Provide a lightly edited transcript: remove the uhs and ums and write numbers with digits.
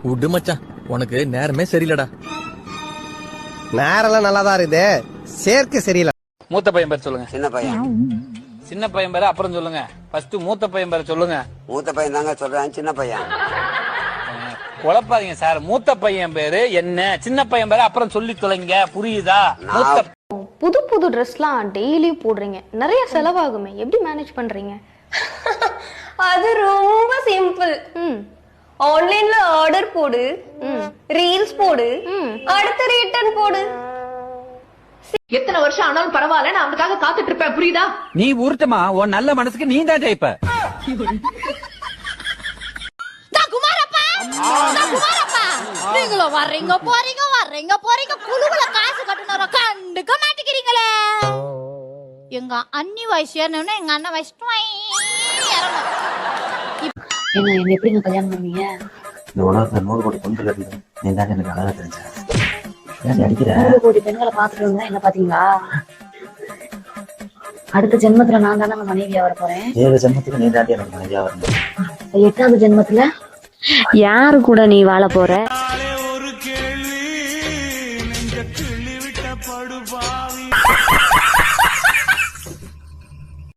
விடு மச்சான், உனக்கு நேரமே சரியில்லடா. நேரெல்லாம் நல்லாதான் இருக்குது, சேர்க்க சரியில்லை. மூத்த பையன் பேர் சொல்லுங்க. சின்ன பையன். சின்ன பையன் பேரு அப்புறம் சொல்லுங்க. ஃபர்ஸ்ட் மூத்த பையன் பேர் சொல்லுங்க. மூத்த பையன் தாங்க சொல்றேன், சின்ன பையன். குழப்பாதீங்க சார். மூத்த பையன் பேரு என்ன, சின்ன பையன் பேரு அப்புறம் சொல்லி தொலைங்க, புரியுதா? புது புது ட்ரெஸ்லாம் டெய்லி போடுறீங்க, நிறைய செலவாகுமே, எப்படி மேனேஜ் பண்றீங்க? அது ரொம்ப சிம்பிள். ஆன்லைன்ல ஆர்டர் போடு, ரீல்ஸ் போடு, அடுத்து ரிட்டர்ன் போடு. எத்தனை வருஷம் ஆனாலும் பரவாயில்ல, நான் அவனுக்காக காத்துட்டு இருப்பேன், புரியுதா? நீ உருட்டமா, உன் நல்ல மனசுக்கு நீ தான் ஜெயிப்ப. நீங்களும் வர்றீங்க போறீங்க வர்றீங்க போறீங்க, குழுவுல காசு கட்டுனோம் கண்டுக்க மாட்டேங்கிறீங்களே. எங்க அண்ணி வயசு ஏறணும்னா எங்க அண்ணன் வயசு என்ன எப்படிங்க கல்யாணம் பண்ணீங்க? இந்த உலகத்துல 100 கோடி பொண்ணுகள் இருக்கு, நீ தான் எனக்கு அழகா தெரிஞ்ச. 100 கோடி பெண்களை பாத்துட்டு இருந்தா என்ன பாத்தீங்களா? அடுத்த ஜென்மத்துல நான் தானே மனைவியா வர போறேன். 7 ஜென்மத்துக்கு நீ தான் எனக்கு மனைவியா வரணும். 8வது ஜென்மத்துல யாரு கூட நீ வாழ போற?